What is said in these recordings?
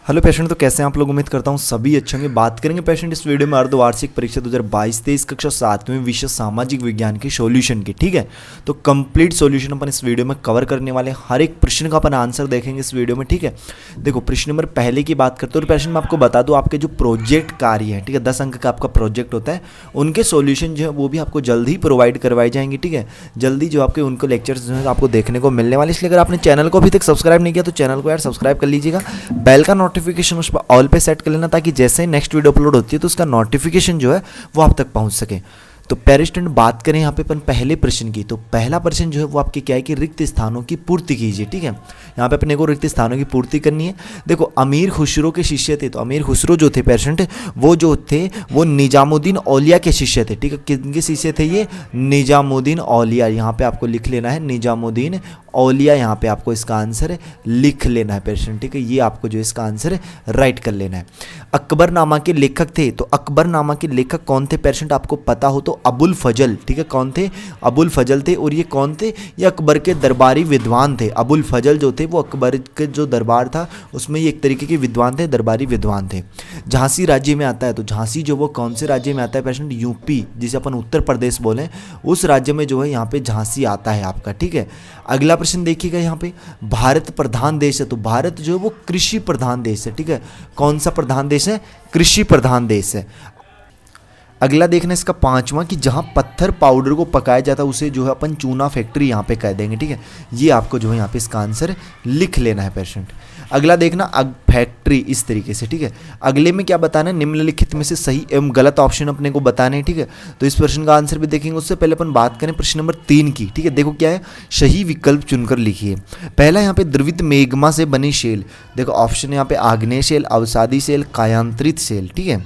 Hello patient, तो कैसे हैं आप लोग। उम्मीद करता हूँ सभी अच्छे होंगे। बात करेंगे पेशेंट इस वीडियो में अर्धवार्षिक परीक्षा 2022-23 कक्षा 7वीं विषय सामाजिक विज्ञान के सॉल्यूशन की। ठीक है, तो कंप्लीट सॉल्यूशन अपन इस वीडियो में कवर करने वाले हैं। हर एक प्रश्न का अपन आंसर देखेंगे इस वीडियो में। ठीक है, देखो प्रश्न नंबर पहले की बात करते हो। पेशेंट मैं आपको बता दूँ, आपके जो प्रोजेक्ट कार्य है, ठीक है, 10 अंक का आपका प्रोजेक्ट होता है, उनके सॉल्यूशन जो है वो भी आपको जल्द ही प्रोवाइड करवाए जाएंगे। ठीक है, जल्दी जो आपके उनको लेक्चर्स जो है आपको देखने को मिलने वाले। इसलिए अगर आपने चैनल को अभी तक सब्सक्राइब नहीं किया तो चैनल को यार सब्सक्राइब कर लीजिएगा। बेल का नोटिफिकेशन उस पर ऑल पे सेट कर लेना, ताकि जैसे ही नेक्स्ट वीडियो अपलोड होती है तो उसका नोटिफिकेशन जो है वो आप तक पहुंच सके। तो पैरा स्टूडेंट बात करें यहाँ पे अपन पहले प्रश्न की, तो पहला प्रश्न जो है वो आपके क्या है कि रिक्त स्थानों की पूर्ति कीजिए। ठीक है, यहाँ पे अपने को रिक्त स्थानों की पूर्ति करनी है। देखो अमीर खुसरो के शिष्य थे, तो अमीर खुसरो जो थे पेशेंट वो जो थे वो निजामुद्दीन औलिया के शिष्य थे। ठीक है, किनके शिष्य थे ये? निजामुद्दीन औलिया। यहाँ पे आपको लिख लेना है निजामुद्दीन औलिया, यहाँ पे आपको इसका आंसर लिख लेना है पेशेंट। ठीक है, ये आपको जो इसका आंसर राइट कर लेना है। अकबरनामा के लेखक थे, तो अकबरनामा के लेखक कौन थे पेशेंट? आपको पता हो तो अबुल फजल। ठीक है, कौन थे? अबुल फजल थे। और ये कौन थे? ये अकबर के दरबारी विद्वान थे। अबुल फजल जो थे वो अकबर के जो दरबार था उसमें ये एक तरीके के विद्वान थे, दरबारी विद्वान थे। झांसी राज्य में आता है, तो झांसी जो वो कौन से राज्य में आता है पेशेंट? यूपी, जिसे अपन उत्तर प्रदेश बोलें, उस राज्य में जो है यहाँ पे झांसी आता है आपका। ठीक है, अगला प्रश्न देखिएगा। यहाँ पे भारत प्रधान देश है, तो भारत जो है वो कृषि प्रधान देश है। ठीक है, कौन सा प्रधान देश है? कृषि प्रधान देश है। अगला देखना इसका पांचवा कि जहाँ पत्थर पाउडर को पकाया जाता है उसे जो है अपन चूना फैक्ट्री यहाँ पे कह देंगे। ठीक है, ये आपको जो है यहाँ पे इसका आंसर लिख लेना है पेशेंट। अगला देखना फैक्ट्री इस तरीके से। ठीक है, अगले में क्या बताना है? निम्नलिखित में से सही एवं गलत ऑप्शन अपने को बताने हैं। ठीक है, तो इस प्रश्न का आंसर भी देखेंगे। उससे पहले अपन बात करें प्रश्न नंबर 3 की। ठीक है, देखो क्या है, सही विकल्प चुनकर लिखिए। पहला यहाँ पे द्रवित मेग्मा से बनी शेल। देखो ऑप्शन यहाँ पे आग्नेय शेल, अवसादी शेल, कायांतरित शेल। ठीक है,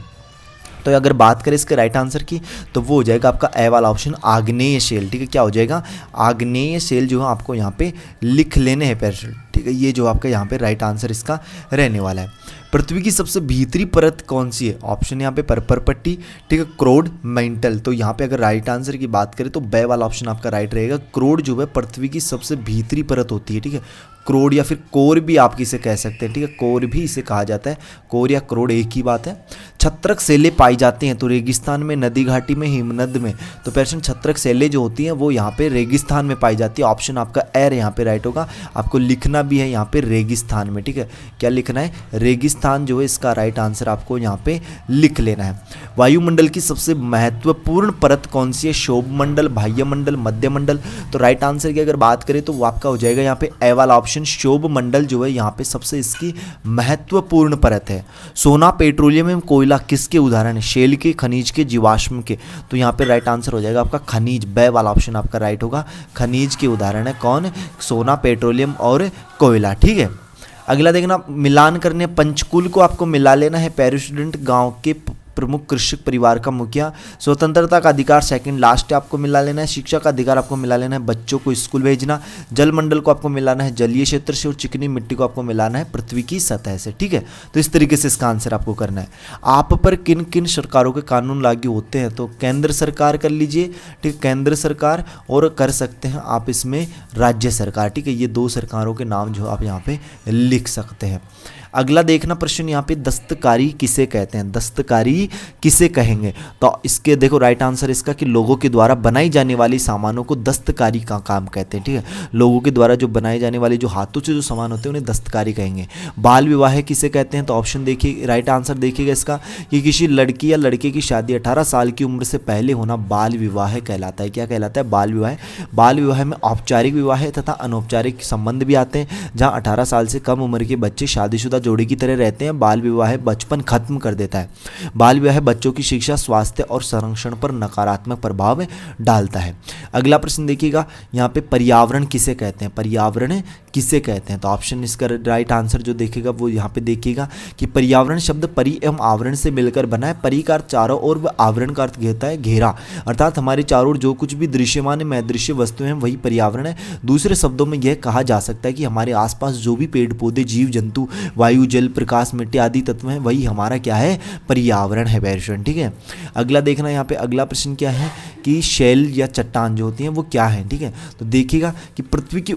तो अगर बात करें इसके राइट आंसर की तो वो हो जाएगा आपका ए वाला ऑप्शन, आग्नेय शेल। ठीक है, क्या हो जाएगा? आग्नेय शेल जो है आपको यहाँ पे लिख लेने हैं पेशेंट। ठीक है, ये जो आपका यहाँ पे राइट आंसर इसका रहने वाला है। पृथ्वी की सबसे भीतरी परत कौन सी है? ऑप्शन यहाँ पे पर्पर पट्टी, ठीक है, क्रोड, मेंटल। तो यहाँ पे अगर राइट आंसर की बात करें तो बे वाला ऑप्शन आपका राइट रहेगा। क्रोड जो है पृथ्वी की सबसे भीतरी परत होती है। ठीक है, क्रोड या फिर कोर भी आप इसे कह सकते हैं। ठीक है, कोर भी इसे कहा जाता है, कोर या क्रोड एक ही बात है। छत्रक सेले पाई जाती हैं, तो रेगिस्तान में, नदी घाटी में, हिमनद में। तो पेशेंट छत्रक सेले जो होती हैं वो यहाँ पे रेगिस्तान में पाई जाती है। ऑप्शन आपका एर यहाँ पे राइट होगा। आपको लिखना भी है यहाँ पे रेगिस्तान में। ठीक है, क्या लिखना है? रेगिस्तान जो है इसका राइट आंसर आपको यहाँ पे लिख लेना है। वायुमंडल की सबसे महत्वपूर्ण परत कौन सी है? शोभ मंडल, बाह्य मंडल, मध्य मंडल। तो राइट आंसर की अगर बात करें तो वो आपका हो जाएगा यहाँ पे ए वाला ऑप्शन, शोभ मंडल जो है यहाँ पे सबसे इसकी महत्वपूर्ण परत है। सोना, पेट्रोलियम एवं कोयला किसके उदाहरण है? शेल के, खनिज के, जीवाश्म के। तो यहाँ पे राइट आंसर हो जाएगा आपका खनिज, बे वाला ऑप्शन आपका राइट होगा। खनिज के उदाहरण है कौन? सोना, पेट्रोलियम और कोयला। ठीक है, अगला देखना, मिलान करने पंचकुल को आपको मिला लेना है। पैरा स्टूडेंट गांव के प्रमुख कृषक परिवार का मुखिया। स्वतंत्रता का अधिकार सेकंड लास्ट आपको मिला लेना है। शिक्षा का अधिकार आपको मिला लेना है, बच्चों को स्कूल भेजना। जलमंडल को आपको मिलाना है जलीय क्षेत्र से, और चिकनी मिट्टी को आपको मिलाना है पृथ्वी की सतह से। ठीक है, तो इस तरीके से इसका आंसर आपको करना है। आप पर किन किन सरकारों के कानून लागू होते हैं? तो केंद्र सरकार कर लीजिए। ठीक है, केंद्र सरकार, और कर सकते हैं आप इसमें राज्य सरकार। ठीक है, ये दो सरकारों के नाम जो आप यहाँ पे लिख सकते हैं। अगला देखना प्रश्न यहाँ पे, दस्तकारी किसे कहते हैं? दस्तकारी किसे कहेंगे? तो इसके देखो राइट आंसर इसका कि लोगों के द्वारा बनाई जाने वाली सामानों को दस्तकारी का काम कहते हैं। ठीक है, लोगों के द्वारा जो बनाए जाने वाले जो हाथों से जो सामान होते हैं उन्हें दस्तकारी कहेंगे। बाल विवाह किसे कहते हैं? तो ऑप्शन देखिए, राइट आंसर देखिएगा इसका कि किसी लड़की या लड़के की शादी 18 साल की उम्र से पहले होना बाल विवाह कहलाता है। क्या कहलाता है? बाल विवाह। बाल विवाह में औपचारिक विवाह तथा अनौपचारिक संबंध भी आते हैं, जहाँ 18 साल से कम उम्र के बच्चे शादीशुदा जोड़ी की तरह रहते हैं। बाल विवाह बचपन खत्म कर देता है। बाल विवाह बच्चों की शिक्षा, स्वास्थ्य और संरक्षण पर नकारात्मक प्रभाव डालता है। अगला प्रश्न देखिएगा, यहाँ पे पर्यावरण किसे कहते हैं? पर्यावरण किसे कहते हैं? तो ऑप्शन इसका राइट आंसर जो देखेगा वो यहाँ पे देखिएगा कि पर्यावरण शब्द परि एवं आवरण से मिलकर बना है। परि का अर्थ चारों ओर, व आवरण का अर्थ घेरता है, घेरा। अर्थात हमारे चारों ओर जो कुछ भी दृश्यमान में अदृश्य वस्तुएं हैं वही पर्यावरण है। दूसरे शब्दों में यह कहा जा सकता है कि हमारे आसपास जो भी पेड़ पौधे, जीव जंतु, वायु, जल, प्रकाश, मिट्टी आदि तत्व हैं, वही हमारा क्या है, पर्यावरण है पेशेंट। ठीक है, अगला देखना यहाँ पे अगला प्रश्न क्या है कि शैल या चट्टान जो होती हैं वो क्या है। ठीक है, तो देखिएगा कि पृथ्वी की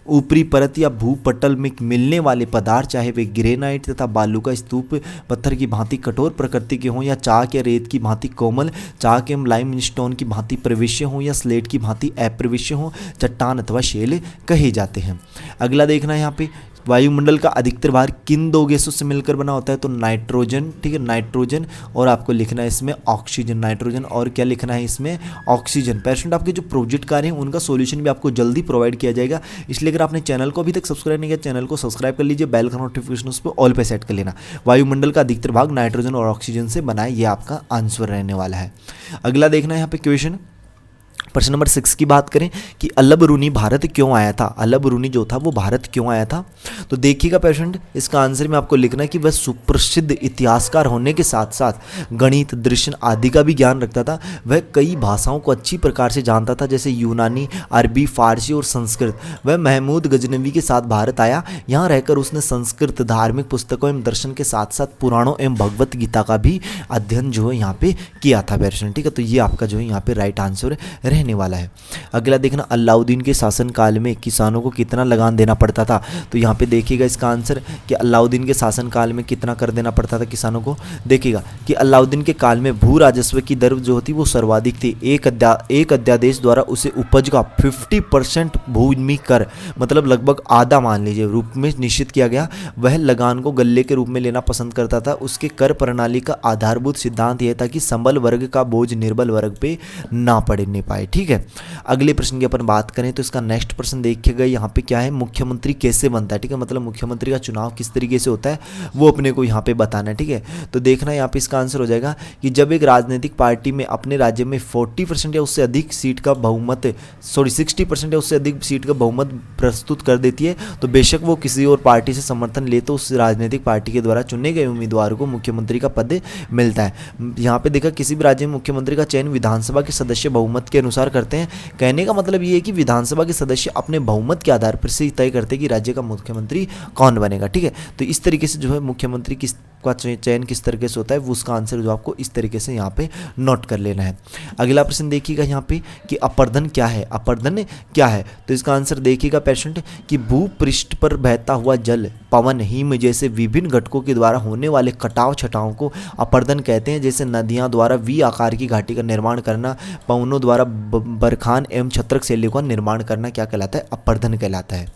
ऊपरी परत या भूपटल में मिलने वाले पदार्थ, चाहे वे ग्रेनाइट तथा बालू का स्तूप, पत्थर की भांति कठोर प्रकृति के हों या चाक या रेत की भांति कोमल, चाक एवं लाइमस्टोन की भांति प्रविश्य हों या स्लेट की भांति अप्रविश्य हों, चट्टान अथवा शैल कहे जाते हैं। अगला देखना यहाँ पे वायुमंडल का अधिकतर भार किन दो गैसों से मिलकर बना होता है, तो नाइट्रोजन। ठीक है, नाइट्रोजन, और आपको लिखना है इसमें ऑक्सीजन। नाइट्रोजन और क्या लिखना है इसमें, ऑक्सीजन। पेशेंट आपके जो प्रोजेक्ट कार्य हैं उनका सॉल्यूशन भी आपको जल्दी प्रोवाइड किया जाएगा, इसलिए अगर आपने चैनल को अभी तक सब्सक्राइब नहीं किया, चैनल को सब्सक्राइब कर लीजिए, बेल का नोटिफिकेशन उस पर ऑल पे सेट कर लेना। वायुमंडल का अधिकतर भाग नाइट्रोजन और ऑक्सीजन से बना है, ये आपका आंसर रहने वाला है। अगला देखना है यहाँ पे क्वेश्चन, प्रश्न नंबर 6 की बात करें कि अल्बरूनी भारत क्यों आया था। अल्बरूनी जो था वो भारत क्यों आया था, तो देखिएगा पेशेंट, इसका आंसर में आपको लिखना है कि वह सुप्रसिद्ध इतिहासकार होने के साथ साथ गणित, दर्शन आदि का भी ज्ञान रखता था। वह कई भाषाओं को अच्छी प्रकार से जानता था, जैसे यूनानी, अरबी, फारसी और संस्कृत। वह महमूद गजनवी के साथ भारत आया। यहाँ रहकर उसने संस्कृत, धार्मिक पुस्तकों एवं दर्शन के साथ साथ पुराणों एवं भगवत गीता का भी अध्ययन जो है यहाँ पे किया था पेशेंट। ठीक है, तो ये आपका जो है यहाँ पे राइट आंसर रहने वाला है। अगला देखना, अलाउद्दीन के शासनकाल में किसानों को कितना लगान देना पड़ता था, तो यहाँ पे देखिएगा इसका आंसर कि अलाउद्दीन के शासनकाल में कितना कर देना पड़ता था किसानों को। देखिएगा कि अलाउद्दीन के काल में भू राजस्व की दर जो होती वो सर्वाधिक थी। एक अध्यादेश द्वारा उसे उपज का 50% भूमि कर, मतलब लगभग आधा मान लीजिए, रूप में निश्चित किया गया। वह लगान को गल्ले के रूप में लेना पसंद करता था। उसके कर प्रणाली का आधारभूत सिद्धांत यह था कि संबल वर्ग का बोझ निर्बल वर्ग पे ना पड़ने पाए। ठीक है, अगले प्रश्न की अपन बात करें तो इसका नेक्स्ट प्रश्न देखिएगा, यहाँ पे क्या है, मुख्यमंत्री कैसे बनता है। ठीक है, मतलब मुख्यमंत्री का चुनाव किस तरीके से होता है वो अपने को यहाँ पे बताना है। ठीक है, तो देखना यहाँ पे इसका आंसर हो जाएगा कि जब एक राजनीतिक पार्टी में अपने राज्य में 40% या उससे अधिक सीट का बहुमत 60% या उससे अधिक सीट का बहुमत प्रस्तुत कर देती है, तो बेशक वो किसी और पार्टी से समर्थन ले तो उस राजनीतिक पार्टी के द्वारा चुने गए उम्मीदवार को मुख्यमंत्री का पद मिलता है। यहाँ पे देखा, किसी भी राज्य में मुख्यमंत्री का चयन विधानसभा के सदस्य बहुमत के अनुसार करते हैं। कहने का मतलब ये है कि विधानसभा के सदस्य अपने बहुमत के आधार पर से तय करते हैं कि राज्य का मुख्यमंत्री कौन बनेगा। ठीक है, तो इस तरीके से जो है मुख्यमंत्री का चयन किस तरीके से होता है वो उसका आंसर जो आपको इस तरीके से यहाँ पे नोट कर लेना है। अगला प्रश्न देखिएगा यहाँ पे कि अपरदन क्या है। अपरदन क्या है, तो इसका आंसर देखिएगा पेशेंट कि भूपृष्ठ पर बहता हुआ जल, पवन, हिम जैसे विभिन्न घटकों के द्वारा होने वाले कटाव छटाव को अपरदन कहते हैं। जैसे नदियां द्वारा वी आकार की घाटी का निर्माण करना, पवनों द्वारा बरखान एवं छत्रक शैली का निर्माण करना क्या कहलाता है, अपरदन कहलाता है।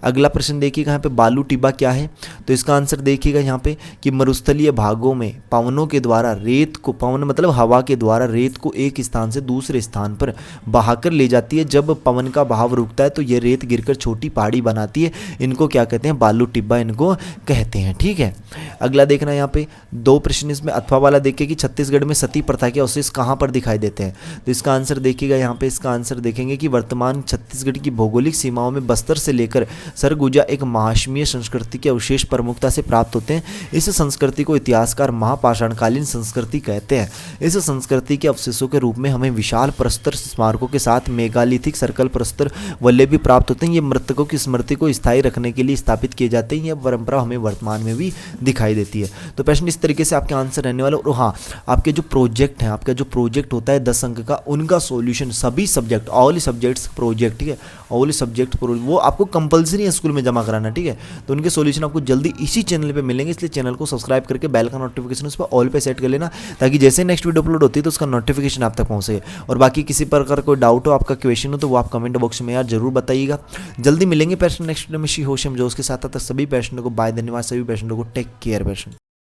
अगला प्रश्न देखिएगा यहाँ पे बालू टिब्बा क्या है, तो इसका आंसर देखिएगा यहाँ पे कि मरुस्थलीय भागों में पवनों के द्वारा रेत को, पवन मतलब हवा के द्वारा रेत को एक स्थान से दूसरे स्थान पर बहाकर ले जाती है। जब पवन का बहाव रुकता है तो ये रेत गिरकर छोटी पहाड़ी बनाती है। इनको क्या कहते हैं, बालू टिब्बा इनको कहते हैं। ठीक है, अगला देखना यहाँ पे दो प्रश्न इसमें अथवा वाला देखिए कि छत्तीसगढ़ में सती प्रथा के अवशेष कहाँ पर दिखाई देते हैं, तो इसका आंसर देखिएगा यहाँ पे, इसका आंसर देखेंगे कि वर्तमान छत्तीसगढ़ की भौगोलिक सीमाओं में बस्तर से लेकर सरगुजा एक महाश्मीय संस्कृति के अवशेष प्रमुखता से प्राप्त होते हैं। इस संस्कृति को इतिहासकार महापाषाणकालीन संस्कृति कहते हैं। इस संस्कृति के अवशेषों के रूप में हमें विशाल प्रस्तर स्मारकों के साथ मेगालिथिक सर्कल प्रस्तर वल्ले भी प्राप्त होते हैं। ये मृतकों की स्मृति को स्थायी रखने के लिए स्थापित किए जाते हैं। यह परंपरा हमें वर्तमान में भी दिखाई देती है। तो प्रश्न इस तरीके से आपके आंसर रहने वाले। और हाँ, आपके जो प्रोजेक्ट हैं, आपका जो प्रोजेक्ट होता है 10 अंक का, उनका सॉल्यूशन सभी सब्जेक्ट, ऑल सब्जेक्ट्स प्रोजेक्ट, ठीक है, ऑल सब्जेक्ट वो आपको कंपलसरी है स्कूल में जमा कराना। ठीक है, तो उनके सॉल्यूशन आपको जल्दी इसी चैनल पे मिलेंगे, इसलिए चैनल को सब्सक्राइब करके बेल का नोटिफिकेशन उस पर ऑल पे सेट कर लेना, ताकि जैसे नेक्स्ट वीडियो अपलोड होती है तो उसका नोटिफिकेशन आप तक पहुंचे। और बाकी किसी प्रकार कोई डाउट हो, आपका क्वेश्चन हो, तो वो आप कमेंट बॉक्स में यार जरूर बताइएगा। जल्दी मिलेंगे पेशेंट नेक्स्ट वीडियो में। शी होशम जो उसके साथ सभी पेशेंटों को बाय, धन्यवाद सभी पेशेंटों को, टेक केयर पेशेंट।